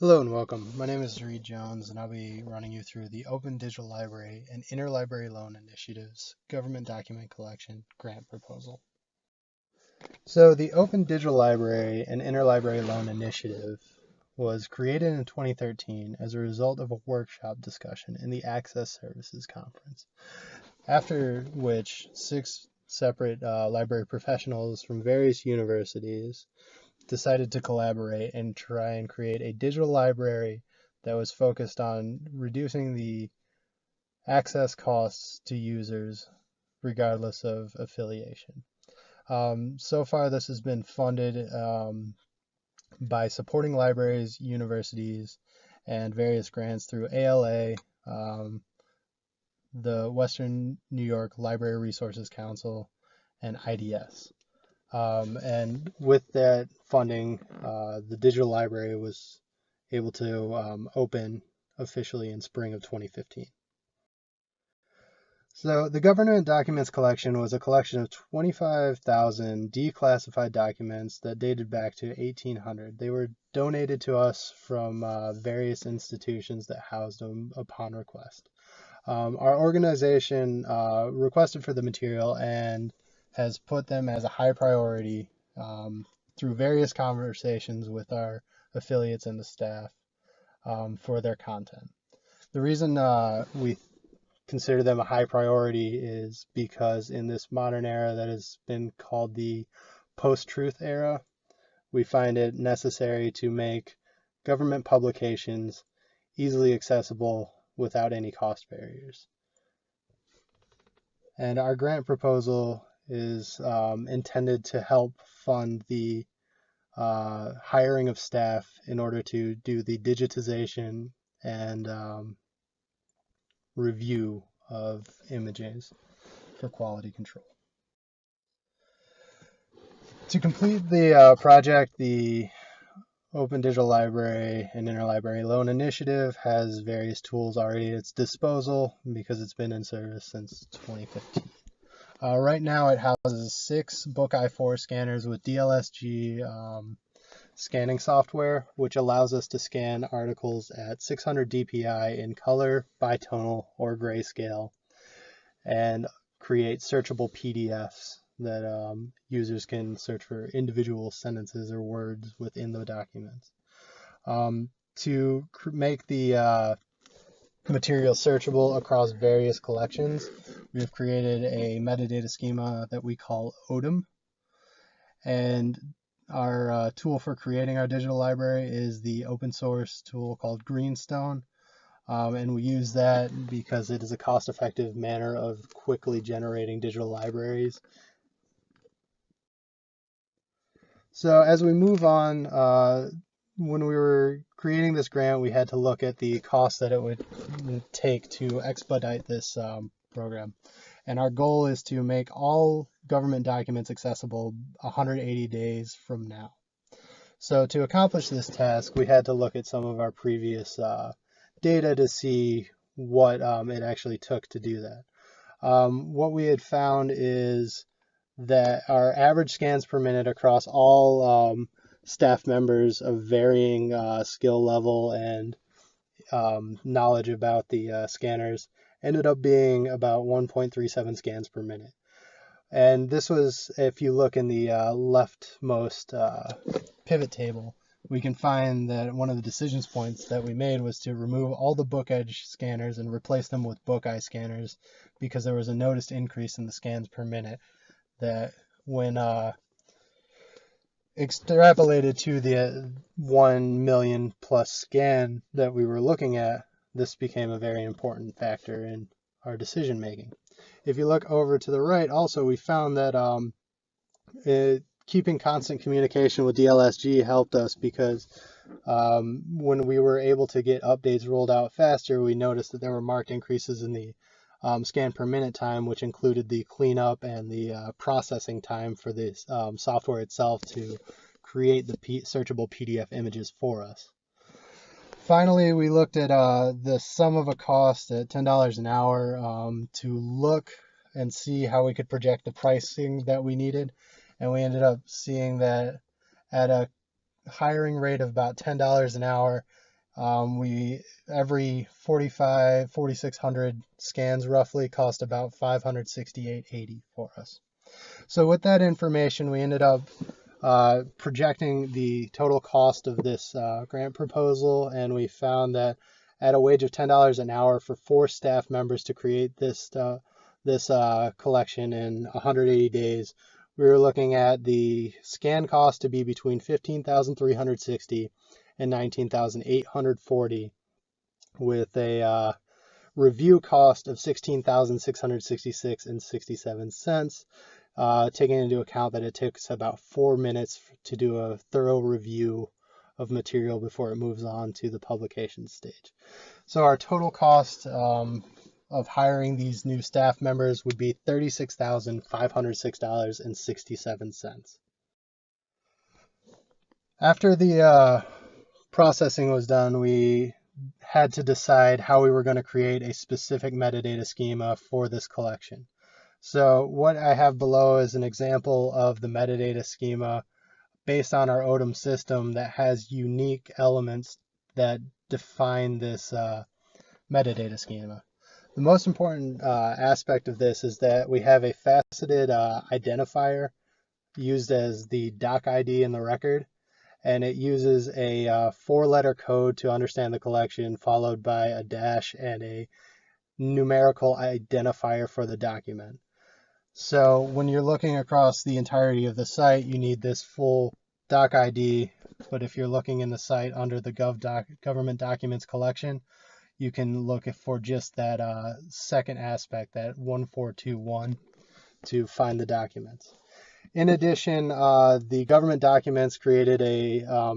Hello and welcome. My name is Reed Jones, and I'll be running you through the Open Digital Library and Interlibrary Loan Initiative's Government Document Collection Grant Proposal. So the Open Digital Library and Interlibrary Loan Initiative was created in 2013 as a result of a workshop discussion in the Access Services Conference, after which 6 separate library professionals from various universities decided to collaborate and try and create a digital library that was focused on reducing the access costs to users regardless of affiliation. So far, this has been funded by supporting libraries, universities, and various grants through ALA, the Western New York Library Resources Council, and IDS. And with that funding, the digital library was able to open officially in spring of 2015. So the government documents collection was a collection of 25,000 declassified documents that dated back to 1800. They were donated to us from various institutions that housed them upon request. Our organization requested for the material and has put them as a high priority through various conversations with our affiliates and the staff for their content. The reason we consider them a high priority is because in this modern era that has been called the post-truth era, we find it necessary to make government publications easily accessible without any cost barriers. And our grant proposal is intended to help fund the hiring of staff in order to do the digitization and review of images for quality control. To complete the project, the Open Digital Library and Interlibrary Loan Initiative has various tools already at its disposal because it's been in service since 2015. Right now it houses 6 Book i4 scanners with DLSG scanning software, which allows us to scan articles at 600 dpi in color, bitonal, or grayscale, and create searchable PDFs that users can search for individual sentences or words within the documents. To make the material searchable across various collections, we have created a metadata schema that we call ODM. And our tool for creating our digital library is the open source tool called Greenstone. And we use that because it is a cost-effective manner of quickly generating digital libraries. So as we move on, when we were creating this grant, we had to look at the cost that it would take to expedite this program. And our goal is to make all government documents accessible 180 days from now. So to accomplish this task, we had to look at some of our previous data to see what it actually took to do that. What we had found is that our average scans per minute across all staff members of varying skill level and knowledge about the scanners ended up being about 1.37 scans per minute. And this was, if you look in the leftmost pivot table, we can find that one of the decisions points that we made was to remove all the book edge scanners and replace them with book eye scanners because there was a noticed increase in the scans per minute that when extrapolated to the 1 million plus scan that we were looking at, this became a very important factor in our decision making. If you look over to the right, also we found that keeping constant communication with DLSG helped us because when we were able to get updates rolled out faster, we noticed that there were marked increases in the scan per minute time, which included the cleanup and the processing time for this software itself to create the searchable PDF images for us. Finally, we looked at the sum of a cost at $10 an hour to look and see how we could project the pricing that we needed. And we ended up seeing that at a hiring rate of about $10 an hour Every 4,600 scans roughly cost about $568.80 for us. So with that information, we ended up projecting the total cost of this grant proposal, and we found that at a wage of $10 an hour for 4 staff members to create this collection in 180 days, we were looking at the scan cost to be between $15,360 and $19,840, with a review cost of $16,666.67. Taking into account that it takes about 4 minutes to do a thorough review of material before it moves on to the publication stage. So our total cost of hiring these new staff members would be $36,506.67. After the processing was done, we had to decide how we were going to create a specific metadata schema for this collection. So what I have below is an example of the metadata schema based on our ODM system that has unique elements that define this metadata schema. The most important aspect of this is that we have a faceted identifier used as the doc ID in the record, and it uses a 4-letter code to understand the collection, followed by a dash and a numerical identifier for the document. So when you're looking across the entirety of the site, you need this full doc ID, but if you're looking in the site under the government documents collection, you can look for just that second aspect, that 1421, to find the documents. In addition, the government documents created a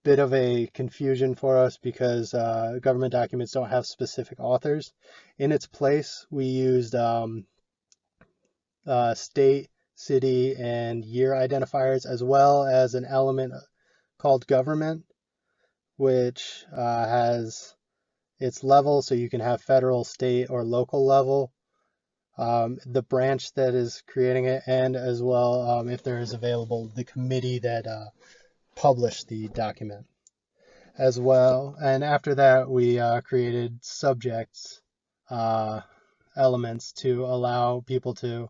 bit of a confusion for us because government documents don't have specific authors. In its place, we used state, city, and year identifiers, as well as an element called government, which has its level, so you can have federal, state, or local level, the branch that is creating it, and as well, if there is available, the committee that published the document as well. And after that, we created subjects elements to allow people to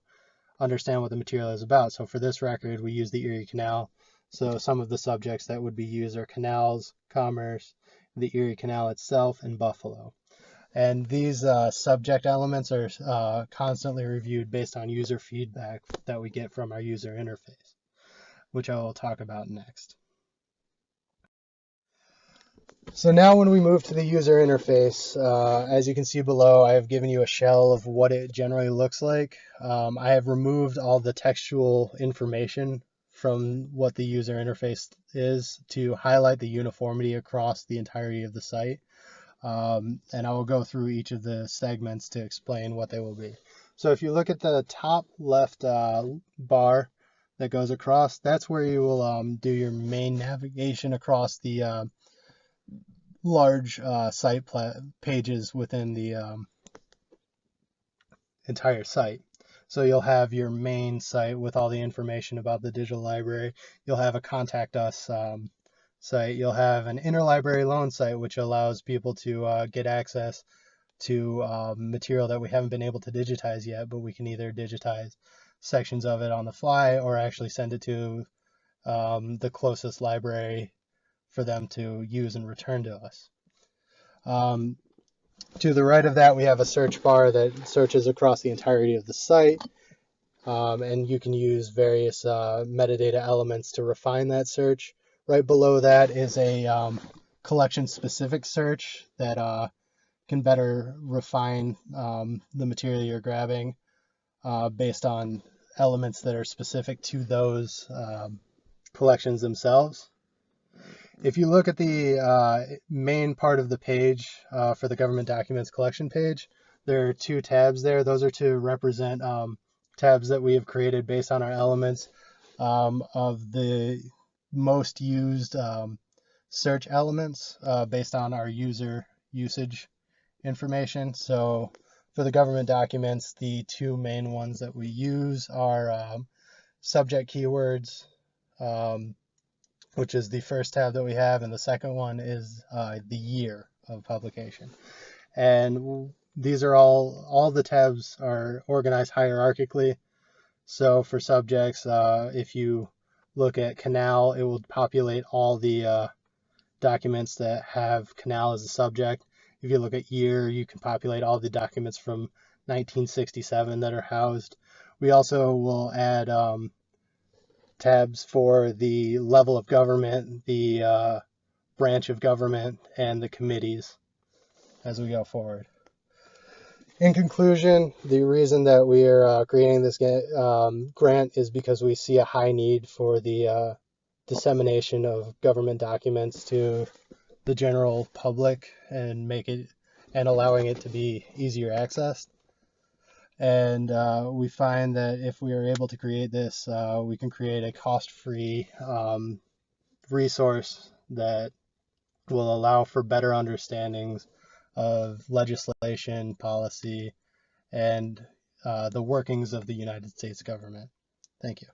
understand what the material is about. So for this record, we use the Erie Canal. So some of the subjects that would be used are canals, commerce, the Erie Canal itself, and Buffalo. And these subject elements are constantly reviewed based on user feedback that we get from our user interface, which I will talk about next. So now when we move to the user interface, as you can see below, I have given you a shell of what it generally looks like. I have removed all the textual information from what the user interface is to highlight the uniformity across the entirety of the site. And I will go through each of the segments to explain what they will be. So if you look at the top left bar that goes across, that's where you will do your main navigation across the large site pages within the entire site. So you'll have your main site with all the information about the digital library. You'll have a contact us site. You'll have an interlibrary loan site, which allows people to get access to material that we haven't been able to digitize yet, but we can either digitize sections of it on the fly or actually send it to the closest library for them to use and return to us. To the right of that, we have a search bar that searches across the entirety of the site, and you can use various metadata elements to refine that search. Right below that is a collection-specific search that can better refine the material you're grabbing based on elements that are specific to those collections themselves. If you look at the main part of the page for the government documents collection page, there are 2 tabs there. Those are to represent tabs that we have created based on our elements of the most used search elements based on our user usage information. So for the government documents, the 2 main ones that we use are subject keywords which is the first tab that we have, and the second one is the year of publication. And these are all the tabs are organized hierarchically. So for subjects, if you look at canal, it will populate all the documents that have canal as a subject. If you look at year, you can populate all the documents from 1967 that are housed. We also will add tabs for the level of government, the branch of government, and the committees as we go forward. In conclusion, the reason that we are creating this grant is because we see a high need for the dissemination of government documents to the general public and allowing it to be easier accessed. And we find that if we are able to create this, we can create a cost-free resource that will allow for better understandings of legislation, policy, and the workings of the United States government. Thank you.